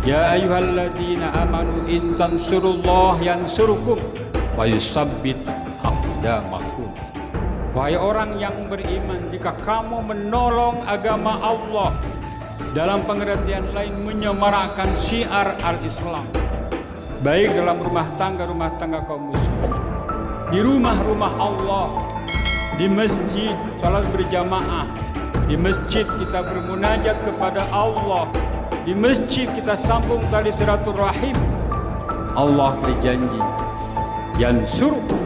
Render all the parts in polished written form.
Ya ayyuhalladzina amanu in tansurullah yansurkum wa yusabbit aqdamakum. Wahai orang yang beriman, jika kamu menolong agama Allah, dalam pengertian lain menyemarakkan syiar al-Islam, baik dalam rumah tangga kaum muslimin, di rumah-rumah Allah, di masjid salat berjamaah, di masjid kita bermunajat kepada Allah, di masjid kita sambung tali silaturahim. Allah berjanji, yansurkum,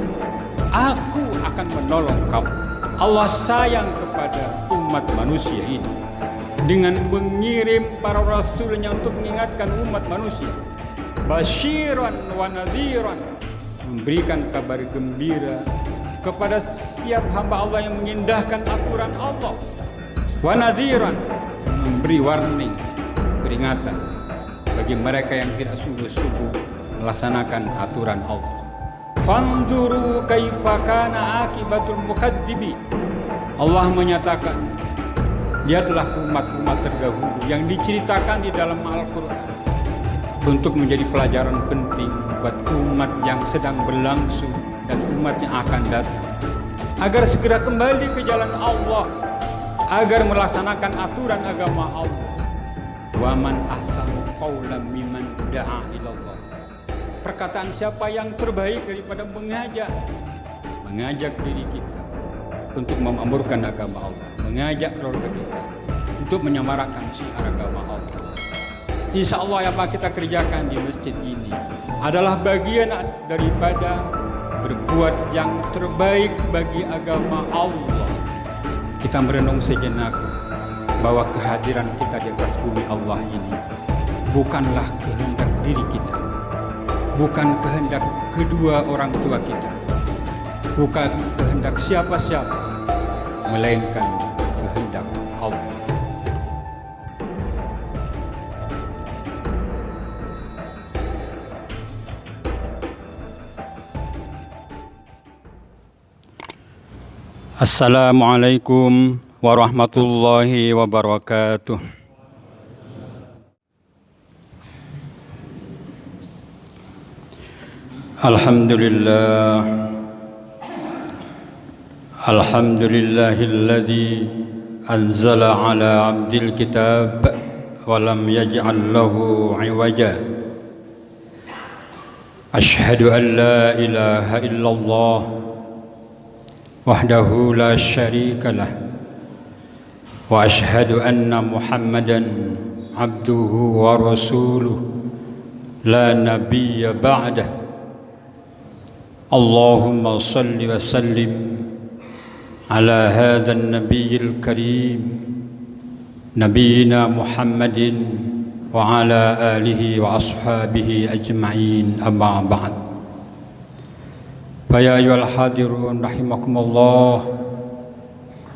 aku akan menolong kamu. Allah sayang kepada umat manusia ini dengan mengirim para rasulnya untuk mengingatkan umat manusia, basyiran wa nadhiran, memberikan kabar gembira kepada setiap hamba Allah yang mengindahkan aturan Allah, wa nadhiran, memberi warning, peringatan bagi mereka yang tidak sungguh-sungguh melaksanakan aturan Allah. Fanduru kaifa kana akibatul mukadzibi. Allah menyatakan, lihatlah umat-umat terdahulu yang diceritakan di dalam Al-Quran untuk menjadi pelajaran penting buat umat yang sedang berlangsung dan umat yang akan datang, agar segera kembali ke jalan Allah, agar melaksanakan aturan agama Allah. Wa man ahsanu qawlan mimman da'a ilallah. Perkataan siapa yang terbaik daripada mengajak diri kita untuk memakmurkan agama Allah, mengajak keluarga kita untuk menyemarakkan syiar agama Allah. Insya Allah apa kita kerjakan di masjid ini adalah bagian daripada berbuat yang terbaik bagi agama Allah. Kita merenung sejenak bahwa kehadiran kita di atas bumi Allah ini bukanlah kehendak diri kita, bukan kehendak kedua orang tua kita, bukan kehendak siapa-siapa, melainkan kehendak Allah. Assalamualaikum warahmatullahi wabarakatuh. Alhamdulillah, alhamdulillahilladzi anzala ala abdil kitab wa lam yaj'al lahu 'iwaja. Ashhadu an la ilaha illallah wahdahu la syarika lah, wa ashhadu anna Muhammadan abduhu wa rasuluh la nabiyya ba'dah. Allahumma salli wa sallim ala hadha an-nabiyil karim nabiyina Muhammadin wa ala alihi wa ashabihi ajma'in, amma ba'd. Fa ya ayyuhal hadirun rahimakumullah,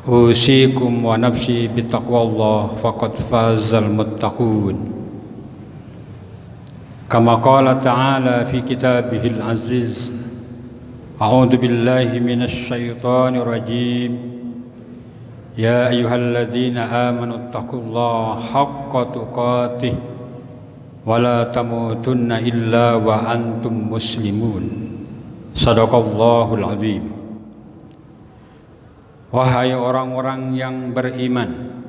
usikum wa nafsi bitaqwallah faqad fazal muttaqun. Kama qala ta'ala fi kitabihil aziz, a'udzu billahi minasy syaithanir rajim. Ya ayyuhalladzina amanu taqullaha haqqa tuqatih wa la tamutunna illa wa antum muslimun. Shadaqallahul azim. Wahai orang-orang yang beriman,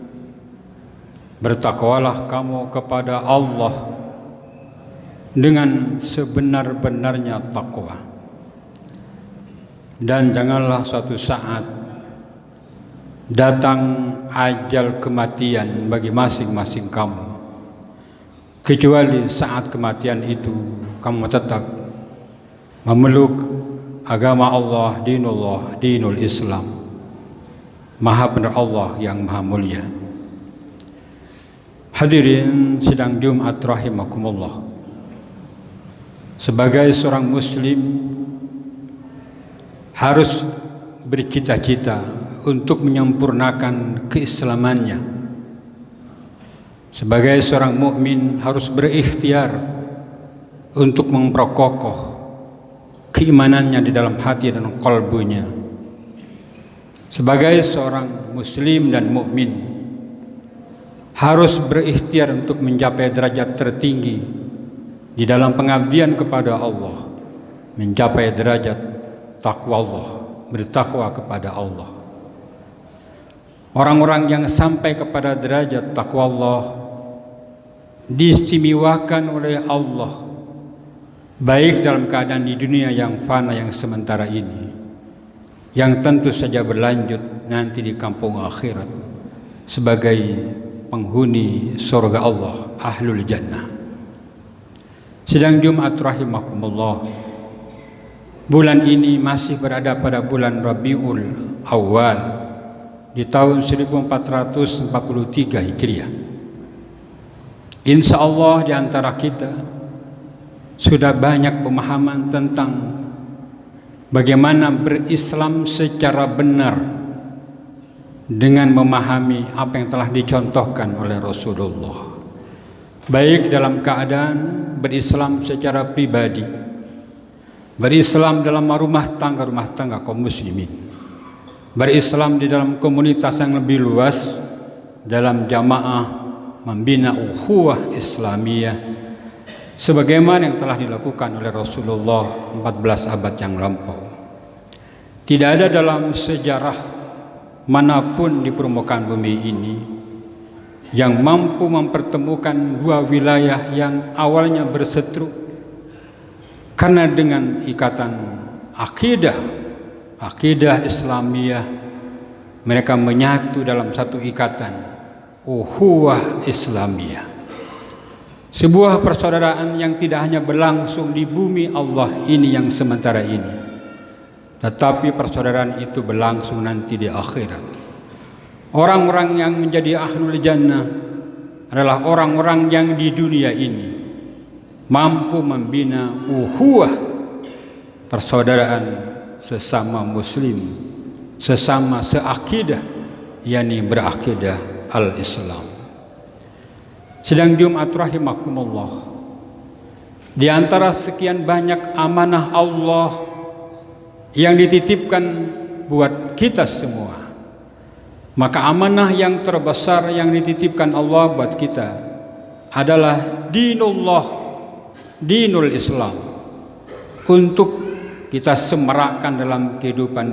bertakwalah kamu kepada Allah dengan sebenar-benarnya takwa, dan janganlah suatu saat datang ajal kematian bagi masing-masing kamu, kecuali saat kematian itu kamu tetap memeluk agama Allah, dinullah, dinul Islam, Maha benar Allah yang maha mulia. Hadirin sidang Jumat rahimakumullah, sebagai seorang muslim harus bercita-cita untuk menyempurnakan keislamannya. Sebagai seorang mukmin harus berikhtiar untuk memperkokoh keimanannya di dalam hati dan qalbunya. Sebagai seorang muslim dan mukmin harus berikhtiar untuk mencapai derajat tertinggi di dalam pengabdian kepada Allah, mencapai derajat takwa Allah, bertakwa kepada Allah. Orang-orang yang sampai kepada derajat takwa Allah diistimewakan oleh Allah, baik dalam keadaan di dunia yang fana yang sementara ini, yang tentu saja berlanjut nanti di kampung akhirat sebagai penghuni surga Allah, ahlul jannah. Sidang Jumat rahimakumullah, bulan ini masih berada pada bulan Rabiul Awal di tahun 1443 Hijriah. Insya Allah di antara kita sudah banyak pemahaman tentang bagaimana berislam secara benar dengan memahami apa yang telah dicontohkan oleh Rasulullah, baik dalam keadaan berislam secara pribadi, berislam dalam rumah tangga kaum muslimin, berislam di dalam komunitas yang lebih luas, dalam jamaah membina ukhuwah Islamiyah sebagaimana yang telah dilakukan oleh Rasulullah 14 abad yang lampau. Tidak ada dalam sejarah manapun di permukaan bumi ini yang mampu mempertemukan dua wilayah yang awalnya berseteru karena dengan ikatan akidah Islamiyah, mereka menyatu dalam satu ikatan ukhuwah Islamiyah, sebuah persaudaraan yang tidak hanya berlangsung di bumi Allah ini yang sementara ini, tetapi persaudaraan itu berlangsung nanti di akhirat. Orang-orang yang menjadi ahlul jannah adalah orang-orang yang di dunia ini mampu membina ukhuwah persaudaraan sesama muslim, sesama seakidah, yakni berakidah al-Islam. Sedang Jumat rahimakumullah, di antara sekian banyak amanah Allah yang dititipkan buat kita semua, maka amanah yang terbesar yang dititipkan Allah buat kita adalah dinullah, dinul Islam, untuk kita semarakkan dalam kehidupan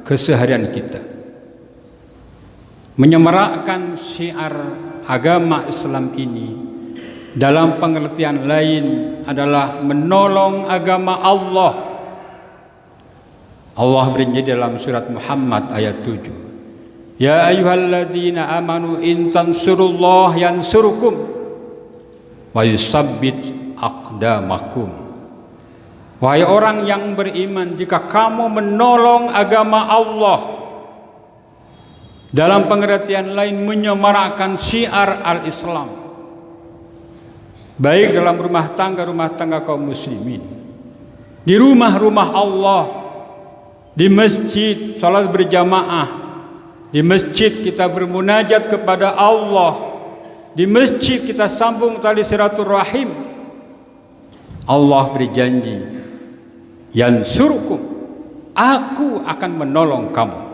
keseharian kita. Menyemarakkan syiar agama Islam ini dalam pengertian lain adalah menolong agama Allah. Allah berjanji dalam surat Muhammad ayat 7, ya ayyuhalladzina amanu in tansurullah yansurkum wa yusabbit aqdamakum. Wahai orang yang beriman, jika kamu menolong agama Allah, dalam pengertian lain menyemarakkan syiar al-Islam, baik dalam rumah tangga kaum muslimin, di rumah-rumah Allah, di masjid salat berjamaah, di masjid kita bermunajat kepada Allah, di masjid kita sambung tali silaturahim. Allah berjanji, yansurkum, aku akan menolong kamu.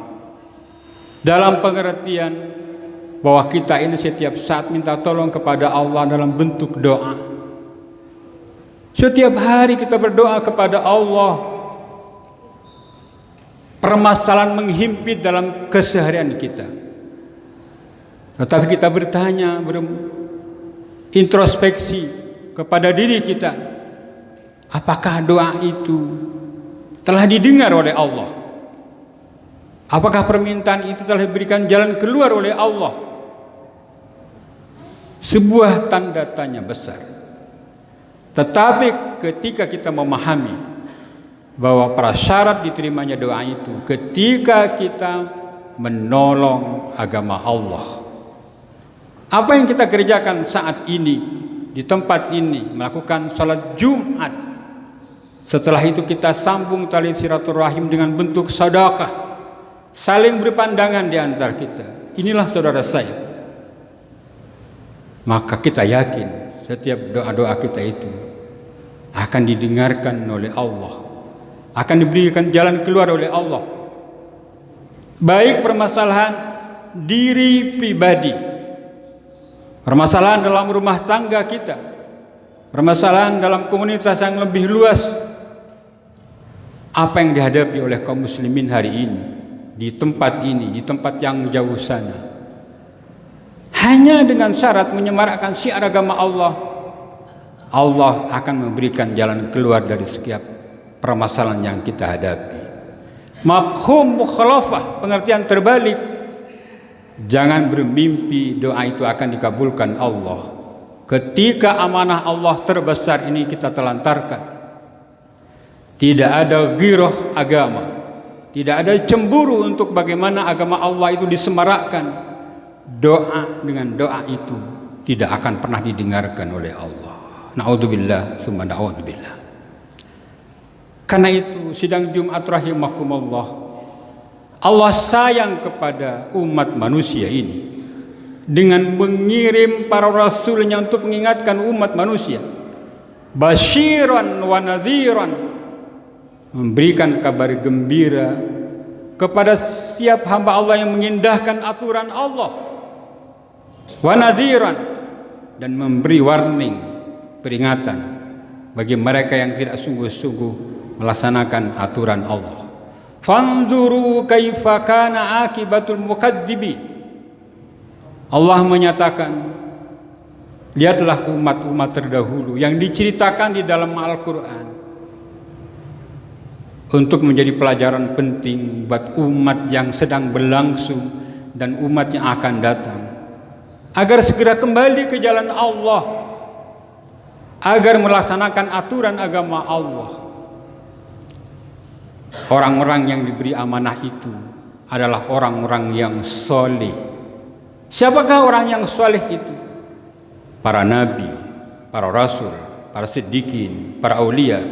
Dalam pengertian bahwa kita ini setiap saat minta tolong kepada Allah dalam bentuk doa. Setiap hari kita berdoa kepada Allah. Permasalahan menghimpit dalam keseharian kita. Tetapi kita bertanya, introspeksi kepada diri kita, apakah doa itu telah didengar oleh Allah? Apakah permintaan itu telah diberikan jalan keluar oleh Allah? Sebuah tanda tanya besar. Tetapi ketika kita memahami bahwa prasyarat diterimanya doa itu ketika kita menolong agama Allah. Apa yang kita kerjakan saat ini di tempat ini, melakukan salat Jumat. Setelah itu kita sambung tali silaturahim dengan bentuk sedekah. Saling berpandangan di antara kita, inilah saudara saya. Maka kita yakin setiap doa-doa kita itu akan didengarkan oleh Allah, akan diberikan jalan keluar oleh Allah. Baik permasalahan diri pribadi permasalahan dalam rumah tangga kita, permasalahan dalam komunitas yang lebih luas. Apa yang dihadapi oleh kaum muslimin hari ini, di tempat yang jauh sana, hanya dengan syarat menyemarakkan syiar agama Allah, Allah akan memberikan jalan keluar dari setiap permasalahan yang kita hadapi. Mafhum mukhalafah, pengertian terbalik. Jangan bermimpi doa itu akan dikabulkan Allah ketika amanah Allah terbesar ini kita telantarkan. Tidak ada ghirah agama, tidak ada cemburu untuk bagaimana agama Allah itu disemarakkan. Doa dengan doa itu tidak akan pernah didengarkan oleh Allah. Na'udzubillah, summa na'udzubillah. Karena itu sidang Jumat rahimakumullah, Allah sayang kepada umat manusia ini dengan mengirim para rasulnya untuk mengingatkan umat manusia, basyiran wa nadhiran, memberikan kabar gembira kepada setiap hamba Allah yang mengindahkan aturan Allah, wa nadhiran, dan memberi warning, peringatan bagi mereka yang tidak sungguh-sungguh melaksanakan aturan Allah. Fanduru kaifa kana akibatul mukadzibi. Allah menyatakan, lihatlah umat-umat terdahulu yang diceritakan di dalam Al-Quran untuk menjadi pelajaran penting buat umat yang sedang berlangsung dan umat yang akan datang, agar segera kembali ke jalan Allah, agar melaksanakan aturan agama Allah. Orang-orang yang diberi amanah itu adalah orang-orang yang soleh. Siapakah orang yang soleh itu? Para nabi, para rasul, para siddiqin, para aulia,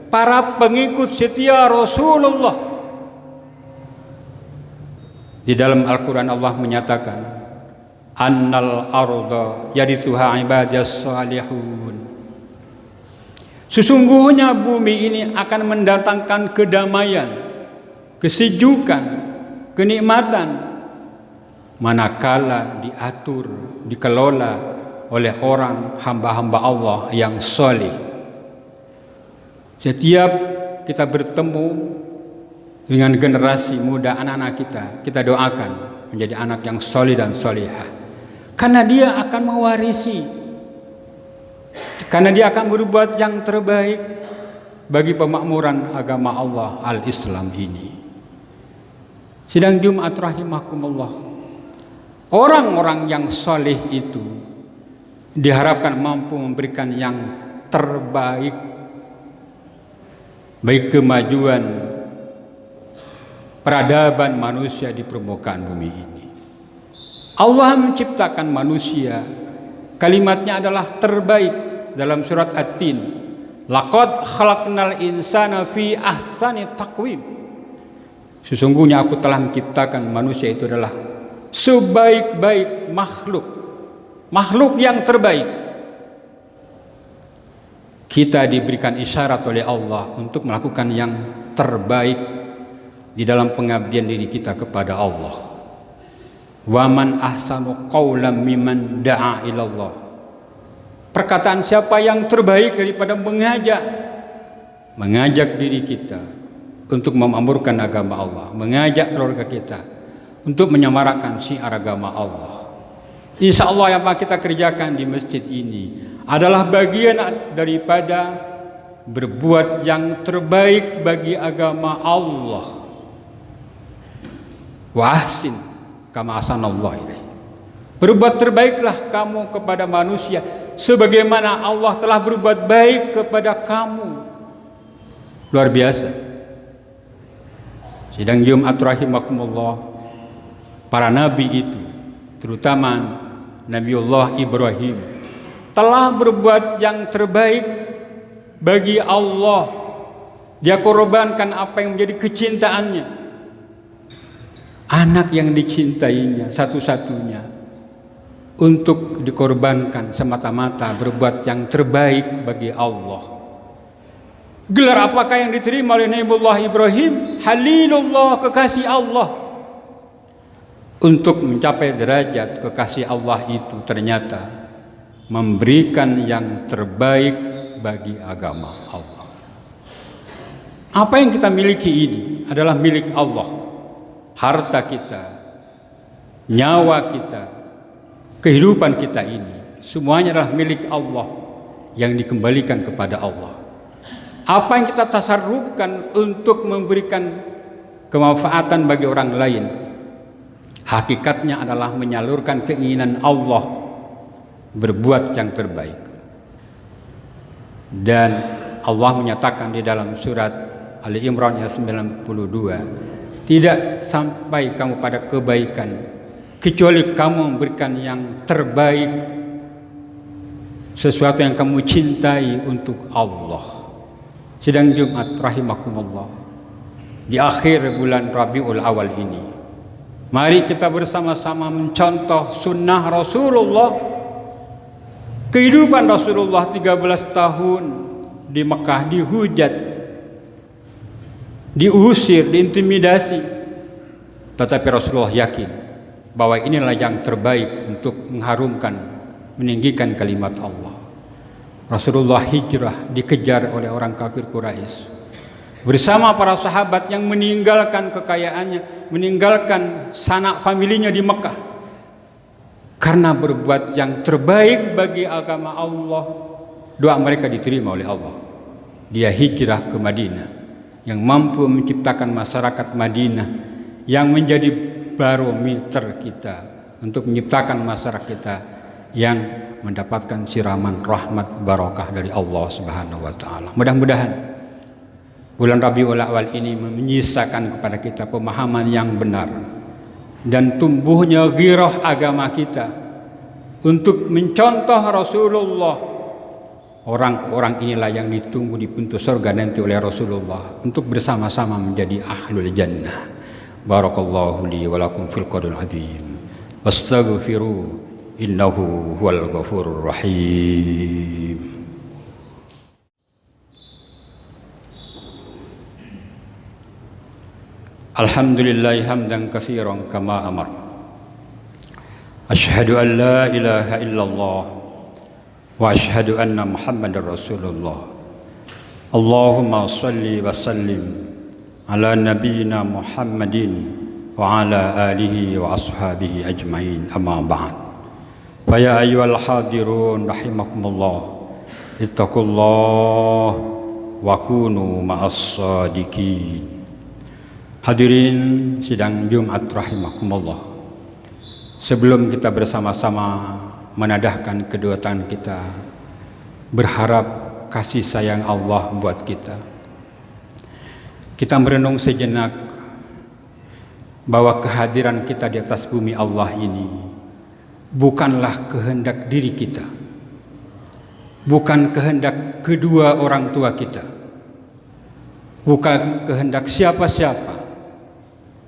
para pengikut setia Rasulullah. Di dalam Al-Quran Allah menyatakan, annal arda yarithuha ibadiyas salihun. Sesungguhnya bumi ini akan mendatangkan kedamaian, kesejukan, kenikmatan manakala diatur, dikelola oleh orang hamba-hamba Allah yang soleh. Setiap kita bertemu dengan generasi muda anak-anak kita doakan menjadi anak yang soleh dan solehah, karena dia akan mewarisi, karena dia akan berbuat yang terbaik bagi pemakmuran agama Allah al-Islam ini. Sidang Jumat rahimakumullah, orang-orang yang soleh itu diharapkan mampu memberikan yang terbaik bagi kemajuan peradaban manusia di permukaan bumi ini. Allah menciptakan manusia, kalimatnya adalah terbaik. Dalam surat At-Tin, laqad khalaqnal insana fi ahsani taqwim. Sesungguhnya aku telah menciptakan manusia itu adalah sebaik-baik makhluk yang terbaik. Kita diberikan isyarat oleh Allah untuk melakukan yang terbaik di dalam pengabdian diri kita kepada Allah. Wa man ahsanu qawlan mimman da'a ilallah. Perkataan siapa yang terbaik daripada mengajak diri kita untuk memakmurkan agama Allah, mengajak keluarga kita untuk menyemarakkan syiar agama Allah. Insya Allah yang kita kerjakan di masjid ini adalah bagian daripada berbuat yang terbaik bagi agama Allah. Wa ahsin kama ahsanallahu ilaik. Berbuat terbaiklah kamu kepada manusia sebagaimana Allah telah berbuat baik kepada kamu. Luar biasa. Sidang Jumat rahimakumullah, para nabi itu, terutama Nabiullah Ibrahim, telah berbuat yang terbaik bagi Allah. Dia korbankan apa yang menjadi kecintaannya, anak yang dicintainya satu-satunya, untuk dikorbankan semata-mata berbuat yang terbaik bagi Allah. Gelar apakah yang diterima oleh Nabiullah Ibrahim? Halilullah, kekasih Allah. Untuk mencapai derajat kekasih Allah itu ternyata memberikan yang terbaik bagi agama Allah. Apa yang kita miliki ini adalah milik Allah. Harta kita, nyawa kita, kehidupan kita ini semuanya adalah milik Allah yang dikembalikan kepada Allah. Apa yang kita tasarrufkan untuk memberikan kemanfaatan bagi orang lain, hakikatnya adalah menyalurkan keinginan Allah berbuat yang terbaik. Dan Allah menyatakan di dalam surat Ali Imran ayat 92, tidak sampai kamu pada kebaikan kecuali kamu memberikan yang terbaik, sesuatu yang kamu cintai untuk Allah. Sidang Jumat rahimakumullah, di akhir bulan Rabiul Awal ini, mari kita bersama-sama mencontoh sunnah Rasulullah. Kehidupan Rasulullah 13 tahun di Mekah dihujat, diusir, diintimidasi, tetapi Rasulullah yakin bahwa inilah yang terbaik untuk mengharumkan, meninggikan kalimat Allah. Rasulullah hijrah, dikejar oleh orang kafir Quraisy bersama para sahabat yang meninggalkan kekayaannya, meninggalkan sanak familinya di Mekah karena berbuat yang terbaik bagi agama Allah. Doa mereka diterima oleh Allah. Dia hijrah ke Madinah yang mampu menciptakan masyarakat Madinah yang menjadi barometer kita untuk menciptakan masyarakat kita yang mendapatkan siraman rahmat barakah dari Allah Subhanahu wa taala. Mudah-mudahan bulan Rabiul Awal ini menyisakan kepada kita pemahaman yang benar dan tumbuhnya ghirah agama kita untuk mencontoh Rasulullah. Orang-orang inilah yang ditunggu di pintu surga nanti oleh Rasulullah untuk bersama-sama menjadi ahlul jannah. Barakallahu li wa lakum fil Qur'anil azim. Wastaghfiru innahu huwal ghafurur rahim. Alhamdulillah hamdan katsiran kama amar. Asyhadu an la ilaha illallah wa asyhadu anna Muhammadar Rasulullah. Allahumma shalli wa sallim ala nabiyyina Muhammadin wa ala alihi wa ashabihi ajmain, amma ba'd. Fa ya ayyuhal hadirun rahimakumullah, ittaqullah wa kunu ma'as shadiqin. Hadirin sidang Jumat rahimakumullah, sebelum kita bersama-sama menadahkan kedua tangan kita berharap kasih sayang Allah buat kita merenung sejenak bahwa kehadiran kita di atas bumi Allah ini bukanlah kehendak diri kita, bukan kehendak kedua orang tua kita, bukan kehendak siapa-siapa,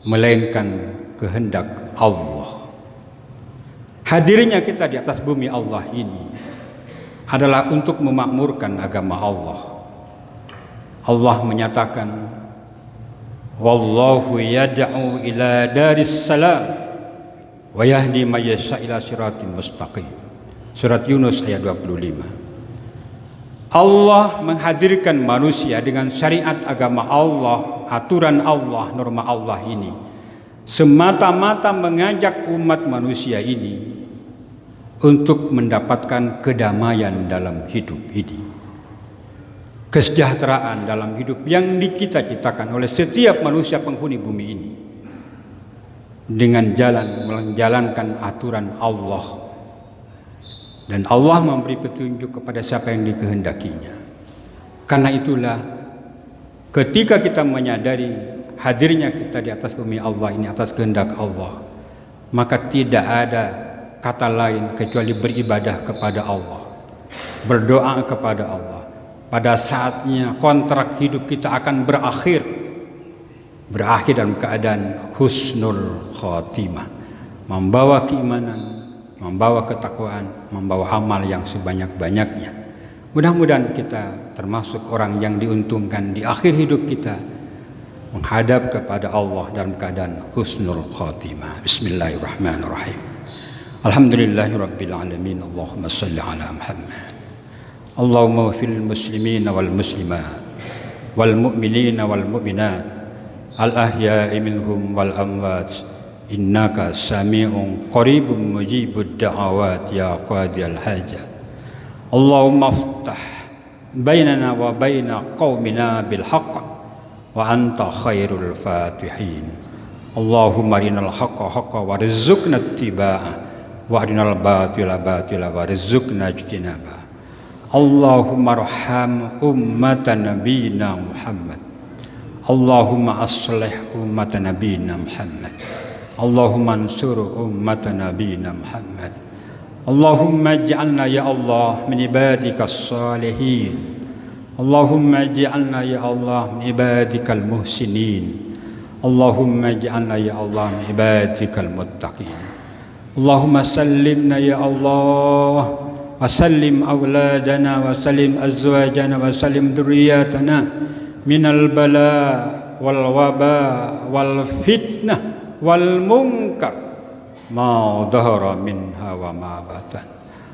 melainkan kehendak Allah. Hadirnya kita di atas bumi Allah ini adalah untuk memakmurkan agama Allah. Allah menyatakan, wallahu yad'u ila daris salam wa yahdi may yasha ila siratim mustaqim. Surat Yunus ayat 25. Allah menghadirkan manusia dengan syariat agama Allah, aturan Allah, norma Allah ini semata-mata mengajak umat manusia ini untuk mendapatkan kedamaian dalam hidup ini, kesejahteraan dalam hidup yang dicita-citakan oleh setiap manusia penghuni bumi ini dengan menjalankan aturan Allah. Dan Allah memberi petunjuk kepada siapa yang dikehendakinya. Karena itulah ketika kita menyadari hadirnya kita di atas bumi Allah ini atas kehendak Allah, maka tidak ada kata lain kecuali beribadah kepada Allah, berdoa kepada Allah. Pada saatnya kontrak hidup kita akan berakhir dalam keadaan husnul khatimah, membawa keimanan, membawa ketakwaan, membawa amal yang sebanyak-banyaknya. Mudah-mudahan kita termasuk orang yang diuntungkan di akhir hidup kita menghadap kepada Allah dalam keadaan husnul khatimah. Bismillahirrahmanirrahim. Alhamdulillahi Rabbil Alamin. Allahumma salli ala Muhammad. Allahumma fil muslimina wal muslimat wal mu'minina wal mu'minat al ahya'i minhum wal amwat innaka sami'un qaribun mujibud da'awat ya qadiyal hajat. Allahumma aftah bainana wa baina qaumina bil haqq wa anta khairul fatihin. Allahumma arinal haqqa haqqa warzuqna ittiba'ah wa arinal batila batila warzuqna ijtinabah. Allahumma arham ummatan nabiyina Muhammad. Allahumma aslih ummatan nabiyina Muhammad. Allahumma ansur ummatan nabiyina Muhammad. Allahumma ij'alna ya Allah min ibadikas salihin. Allahumma ij'alna ya Allah min ibadikal muhsinin. Allahumma ij'alna ya Allah min ibadikal muttaqin. Allahumma sallimna ya Allah wa sallim awladana wa sallim azwajana wa sallim dhurriyyatana minal bala wal waba wal fitnah wal munkar ma dhahara minha wa ma batan.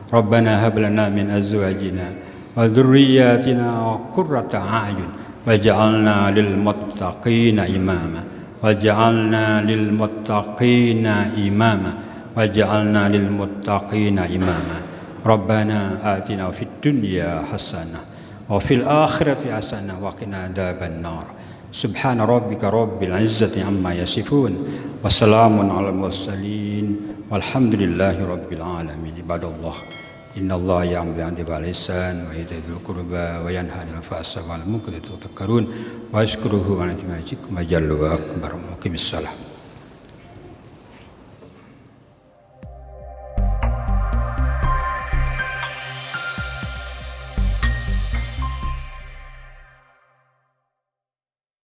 Rabbana hab lana min azwajina wa dhurriyyatina qurrata a'yun waj'alna lil muttaqina imama waj'alna lil muttaqina imama waj'alna lil muttaqina imama. Rabbana atina fid dunya hasanah wa fil akhirati hasanah wa qina adzaban nar. Subhana rabbika rabbil izzati amma yasifun wa salamun alal mursalin walhamdulillahi rabbil alamin. Ibadallah, innallaha ya'muru bil 'adli wal ihsan wa ita'i dzil qurba wa yanha 'anil fahsya'i wal munkari wa tadhakkarun wa yashkuruhu wa ni'mal akbar. Muqimissalah.